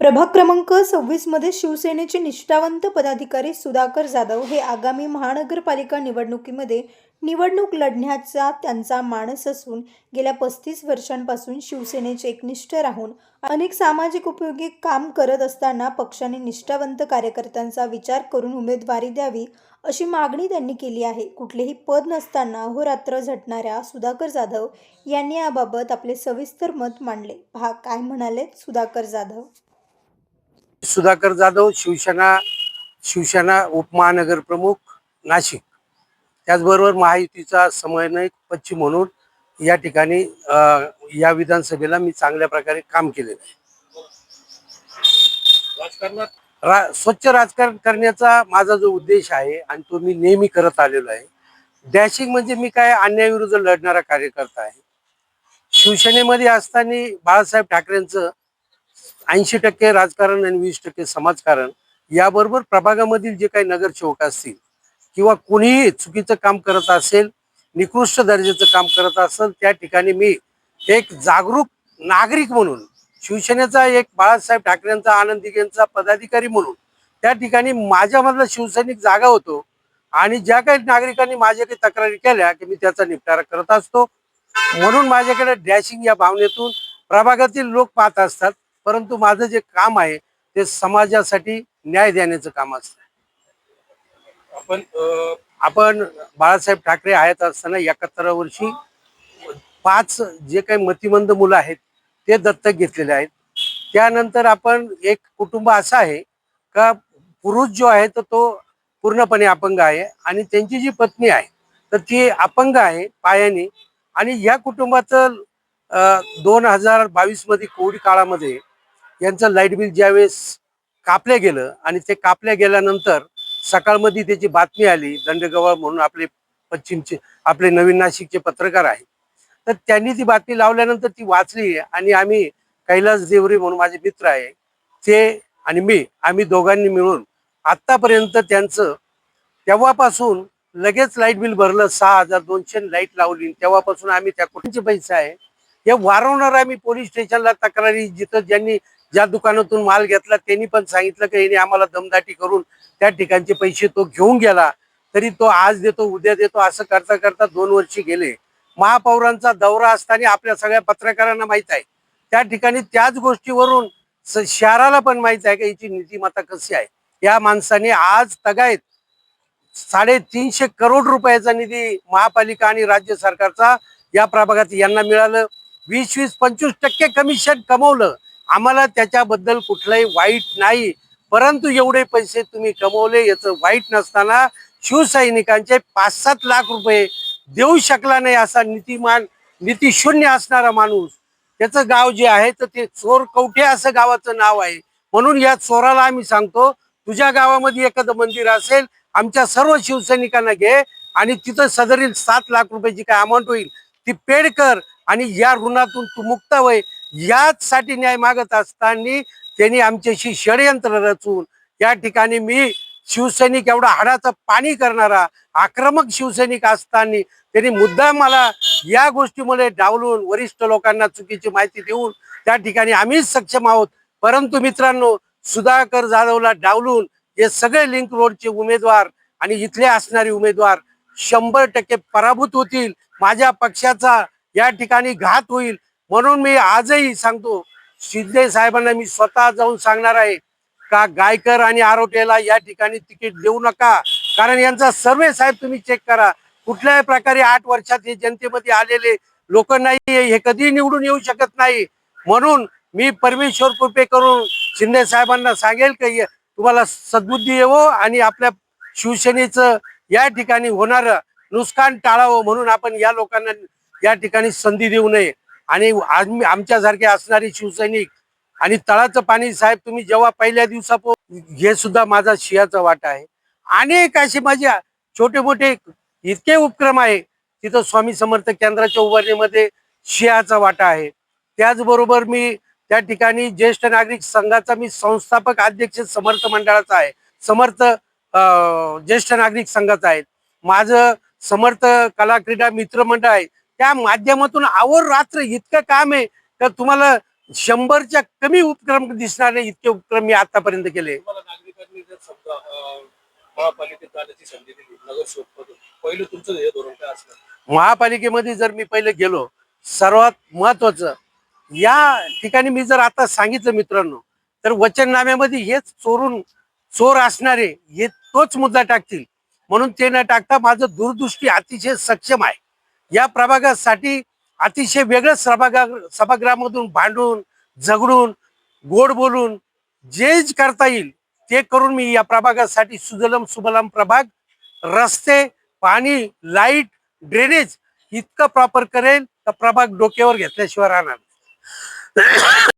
प्रभाग क्रमांक 26 मध्ये शिवसेनेचे निष्ठावंत पदाधिकारी सुधाकर जाधव हे आगामी महानगरपालिका निवडणुकीमध्ये निवडणूक लढण्याचा त्यांचा मानस असून गेल्या 35 वर्षांपासून शिवसेनेचे एकनिष्ठ राहून अनेक सामाजिक उपयोगी काम करत असताना पक्षाने निष्ठावंत कार्यकर्त्यांचा विचार करून उमेदवारी द्यावी अशी मागणी त्यांनी केली आहे. कुठलेही पद नसताना अहोरात्र झटणाऱ्या सुधाकर जाधव यांनी याबाबत आपले सविस्तर मत मांडले. पहा काय म्हणाले सुधाकर जाधव. सुधाकर जाधव शिवसेना उपमहानगर प्रमुख नाशिक, त्याचबरोबर महायुतीचा समन्वयक पश्चिम म्हणून या ठिकाणी या विधानसभेला मी चांगल्या प्रकारे काम केलेलं आहे. स्वच्छ राजकारण करण्याचा माझा जो उद्देश आहे आणि तो मी नेहमी करत आलेलो आहे. डॅशिंग म्हणजे मी काय अन्यायाविरुद्ध लढणारा कार्यकर्ता आहे. शिवसेनेमध्ये असताना बाळासाहेब ठाकरेंचं 80% राजकारण आणि 20% समाजकारण, याबरोबर प्रभागामधील जे काही नगरसेवक असतील किंवा कोणीही चुकीचं काम करत असेल, निकृष्ट दर्जाचं काम करत असेल, त्या ठिकाणी मी एक जागरूक नागरिक म्हणून, शिवसेनेचा एक बाळासाहेब ठाकरेंचा आनंद दिघेंचा पदाधिकारी म्हणून त्या ठिकाणी माझ्यामधला शिवसैनिक जागा होतो आणि ज्या काही नागरिकांनी माझ्या काही तक्रारी केल्या की मी त्याचा निपटारा करत असतो. म्हणून माझ्याकडे डॅशिंग या भावनेतून प्रभागातील लोक पाहत असतात, परंतु माझं जे काम आहे ते समाजासाठी न्याय देण्याचं काम असतं. आपण बाळासाहेब ठाकरे आहेत असताना 71 वर्षी 5 जे काही मतिमंद मुलं आहेत ते दत्तक घेतलेले आहेत. त्यानंतर आपण एक कुटुंब असं आहे का पुरुष जो आहे तर तो पूर्णपणे अपंग आहे आणि त्यांची जी पत्नी आहे तर ती अपंग आहे पायाने. आणि या कुटुंबाचं 2022 मध्ये कोविड काळामध्ये यांचं लाईट बिल ज्यावेळेस कापलं गेलं आणि ते कापल्या गेल्यानंतर सकाळमध्ये त्याची बातमी आली. दंडगवाळ म्हणून आपले नवीन नाशिकचे पत्रकार आहे, तर त्यांनी ती बातमी लावल्यानंतर ती वाचली आणि आम्ही कैलास देवरी म्हणून माझे मित्र आहे ते आणि आम्ही दोघांनी मिळून आतापर्यंत त्यांचं तेव्हापासून लगेच लाईट बिल भरलं. 6200 लाईट लावली. तेव्हापासून आम्ही त्या कुठचे पैसे आहे हे वारंवार आम्ही पोलीस स्टेशनला तक्रारी, जिथं ज्यांनी ज्या दुकानातून माल घेतला त्यांनी पण सांगितलं की यांनी आम्हाला दमदाटी करून त्या ठिकाणचे पैसे तो घेऊन गेला, तरी तो आज देतो उद्या देतो असं करता करता 2 वर्ष गेले. महापौरांचा दौरा असताना आपल्या सगळ्या पत्रकारांना माहित आहे, त्या ठिकाणी त्याच गोष्टीवरून शहराला पण माहित आहे की याची नीतिमत्ता कशी आहे. या माणसाने आज तगायत 350 करोड रुपयाचा निधी महापालिका आणि राज्य सरकारचा या प्रभागात यांना मिळालं. 20-25% कमिशन कमवलं. आम्हाला त्याच्याबद्दल कुठलंही वाईट नाही, परंतु एवढे पैसे तुम्ही कमवले याचं वाईट नसताना शिवसैनिकांचे 5-7 लाख रुपये देऊ शकला नाही असा नीतिशून्य असणारा माणूस. त्याचं गाव जे आहे तर ते चोर कवठे असं गावाचं नाव आहे. म्हणून या चोराला आम्ही सांगतो, तुझ्या गावामध्ये एखादं मंदिर असेल आमच्या सर्व शिवसैनिकांना घे आणि तिथं सदरील 7 लाख रुपयाची काय अमाऊंट होईल ती पेड कर आणि या ऋणातून तू मुक्त होय. याचसाठी न्याय मागत असताना त्यांनी आमच्याशी षडयंत्र रचून या ठिकाणी मी शिवसैनिक एवढा हाडाचं पाणी करणारा आक्रमक शिवसैनिक असताना त्यांनी मुद्दा मला या गोष्टीमुळे डावलून वरिष्ठ लोकांना चुकीची माहिती देऊन त्या ठिकाणी आम्हीच सक्षम आहोत. परंतु मित्रांनो, सुधाकर जाधवला डावलून हे सगळे लिंक रोडचे उमेदवार आणि इथले असणारे उमेदवार 100% पराभूत होतील. माझ्या पक्षाचा या ठिकाणी घात होईल. म्हणून मी आजही सांगतो, शिंदे साहेबांना मी स्वतः जाऊन सांगणार आहे का गायकर आणि आरोटेला या ठिकाणी तिकीट देऊ नका. कारण यांचा सर्वे साहेब तुम्ही चेक करा, कुठल्याही प्रकारे 8 वर्षात हे जनतेमध्ये आलेले लोक नाही, हे कधी निवडून येऊ शकत नाही. म्हणून मी परमेश्वर कृपे करून शिंदे साहेबांना सांगेल की तुम्हाला सद्बुद्धी येवो आणि आपल्या शिवसेनेचं या ठिकाणी होणारं नुकसान टाळावं. म्हणून आपण या लोकांना या ठिकाणी संधी देऊ नये. आणि आमच्यासारखे असणारी शिवसैनिक आणि तळाचं पाणी साहेब, तुम्ही जेव्हा पहिल्या दिवसापासून, हे सुद्धा माझा शियाचा वाटा आहे. अनेक असे माझे छोटे मोठे इतके उपक्रम आहे तिथं स्वामी समर्थ केंद्राच्या उभारणीमध्ये शियाचा वाटा आहे. त्याचबरोबर मी त्या ठिकाणी ज्येष्ठ नागरिक संघाचा मी संस्थापक अध्यक्ष समर्थ मंडळाचा आहे. समर्थ ज्येष्ठ नागरिक संघाचा आहे. माझं समर्थ कला क्रीडा मित्र मंडळ आहे. त्या माध्यमातून आवर रात्र इतकं काम आहे तर तुम्हाला 100च्या कमी उपक्रम दिसणार नाही इतके उपक्रम मी आतापर्यंत केले. तुम्हाला नागरिकांनी जर समजा महापालिकेत जाण्याची संधी दिली नगरसेवक पद, पहिलं तुमचं हे धोरण काय असणार? महापालिकेमध्ये जर मी पहिले गेलो, सर्वात महत्वाचं या ठिकाणी मी जर आता सांगितलं मित्रांनो, तर वचननाम्यामध्ये हेच चोर असणारे हे तोच मुद्दा टाकतील. म्हणून ते न टाकता माझं दूरदृष्टी अतिशय सक्षम आहे. या प्रभागासाठी अतिशय वेगळं सभागृहामधून भांडून झगडून गोड बोलून जे करता येईल ते करून मी या प्रभागासाठी सुजलम सुबलम प्रभाग, रस्ते, पाणी, लाईट, ड्रेनेज इतकं प्रॉपर करेल तर प्रभाग डोक्यावर घेतल्याशिवाय राहणार.